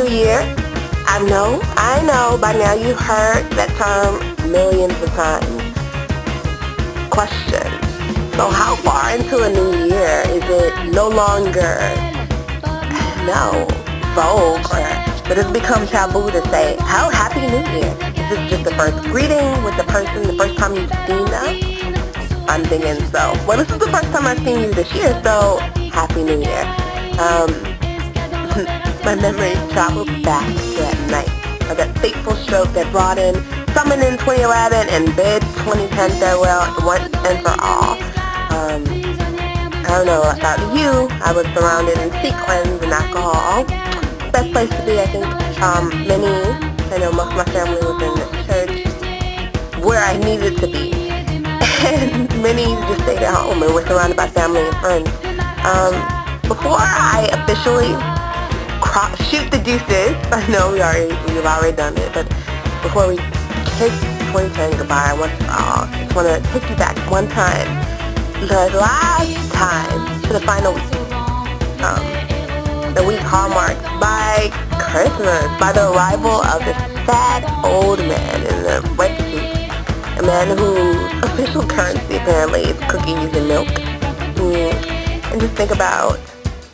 Year. I know, by now you've heard that term millions of times. Question. So how far into a new year is it no longer, vogue, but it's become taboo to say, "How Happy New Year"? Is this just the first greeting with the person, the first time you've seen them? I'm thinking so. Well, this is the first time I've seen you this year, so Happy New Year. My memory travels back to that night, of that fateful stroke that brought in Summoned in 2011 and bid 2010 farewell once and for all. I don't know about you, I was surrounded in sequins and alcohol. Best place to be, I think. I know most of my family was in the church where I needed to be. And many just stayed at home and were surrounded by family and friends. Before I officially shoot the deuces, I know we've already done it, but before we kiss 2010 goodbye once for all, I just want to take you back one time, the last time, to the final week. The week hallmarked by Christmas, by the arrival of this sad old man in the red suit, a man whose official currency apparently is cookies and milk. And just think about,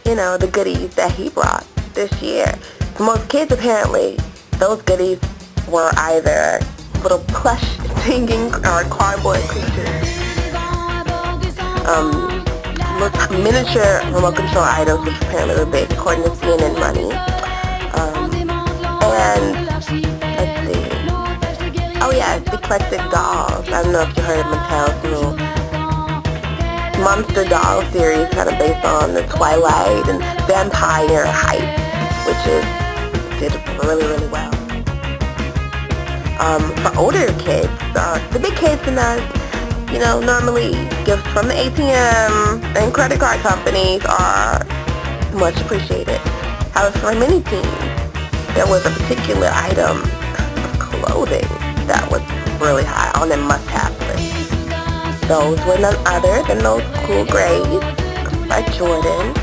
the goodies that he brought this year. For most kids, apparently, those goodies were either little plush singing or cardboard creatures, miniature remote control items, which apparently were big, according to CNN Money. And let's see. Eclectic dolls. I don't know if you heard of Mattel's new Monster Doll series, kind of based on the Twilight and vampire hype, which did really, really well. For older kids, the big kids in us, normally gifts from the ATM and credit card companies are much appreciated. However, for many teens, there was a particular item of clothing that was really high on their must-have list. Those were none other than those cool grays by Jordan.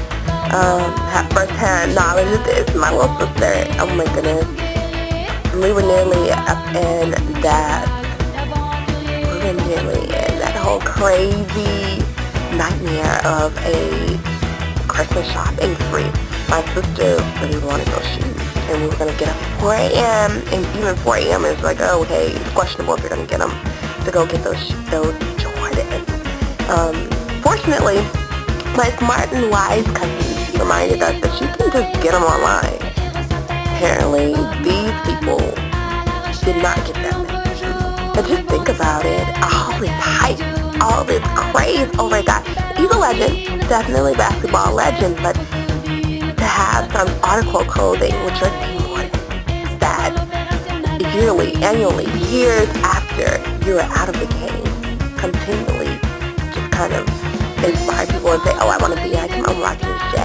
Had first-hand knowledge of this. My little sister, oh my goodness, we were nearly up in that. That whole crazy nightmare of a Christmas shopping spree. My sister really wanted those shoes, and we were going to get up at 4 a.m., and even 4 a.m. is like, oh, hey, it's questionable if you're going to get them, to go get those Jordans. Fortunately, my smart and wise cousin reminded us that you can just get them online. Apparently, these people did not get that message. But just think about it, all this hype, all this craze over a guy. He's a legend, definitely basketball legend, but to have some article of clothing, which are worn that annually, years after you're out of the game, continually just kind of inspire people and say, oh, I want to be like him, I'm rocking his J.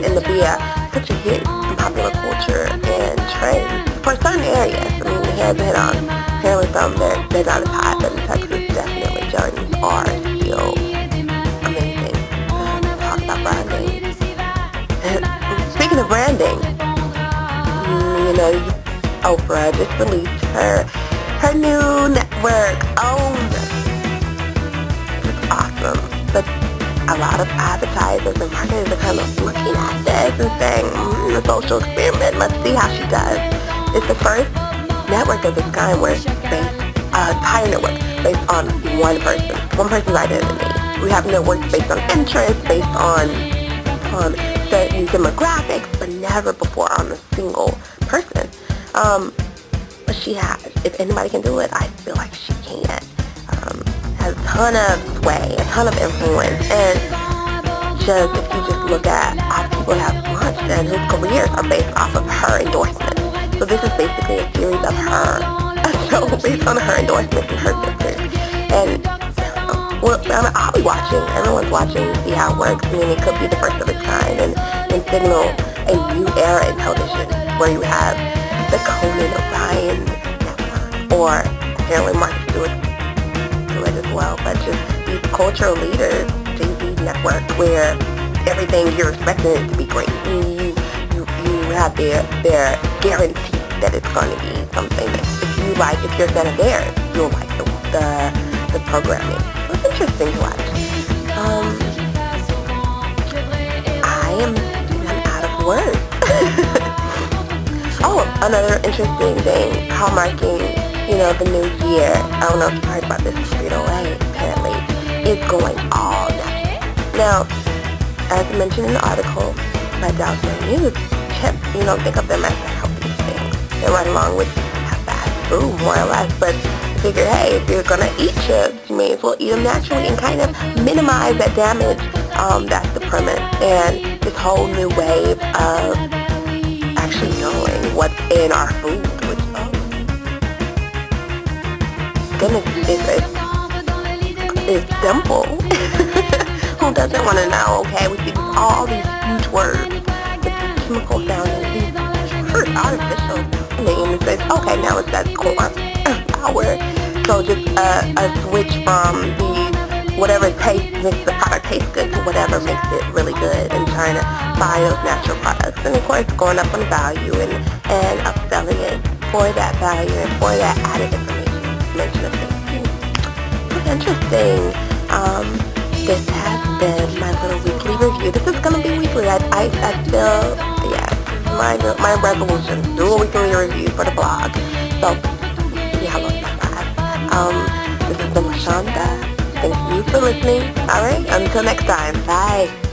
And to be such a hit in popular culture and trends for certain areas. I mean, he has a hit on apparently some they're not as hot, but in Texas, definitely Jordans are still amazing. Talk about branding. Speaking of branding, Oprah just released her new network, OWN. It's awesome, but a lot of advertisers and marketers are kind of looking at this and saying, a social experiment, let's see how she does. It's the first network of its kind where it's based, entire network based on one person's identity. We have networks based on interests, based on certain demographics, but never before on a single person. But she has. If anybody can do it, I feel like she can. Has a ton of sway, a ton of influence, and if you just look at how people have launched and whose careers are based off of her endorsements. So this is basically a series of a show based on her endorsements and her sisters. And I'll be watching. Everyone's watching to see how it works. I mean, it could be the first of its kind and signal a new era in television where you have the Conan O'Brien network, or apparently Martha Stewart do it as well, but just these cultural leaders, Jay-Z network, where everything you're expecting it to be great. You have their guarantee that it's going to be something that if you're a fan of theirs, you'll like the programming. So it's interesting to watch. I'm out of words. Oh, another interesting thing, hallmarking, the new year. I don't know if you heard about this, frito-lay apparently is going all natural. Now, as mentioned in the article by Dow News, chips, think of them as the healthy things. They're right along with fast food, more or less, but figure, hey, if you're going to eat chips, you may as well eat them naturally and kind of minimize that damage. That's the premise. And this whole new wave of actually knowing what's in our food, which, goodness, is simple. Who doesn't want to know? Okay, we see all these huge words with these chemical sounding, these artificial names. It's okay, now it's that corn, flour. So just a switch from whatever makes the product taste good to whatever makes it really good, and trying to buy those natural products. And of course, going up on value and upselling it for that value and for that added information mention of safety. It's interesting. This has been my little weekly review. This is going to be weekly. I feel, my resolution, do a weekly review for the blog. So, see how long that lasts. This has been Years-Shonda. Thank you for listening. Alright, until next time. Bye.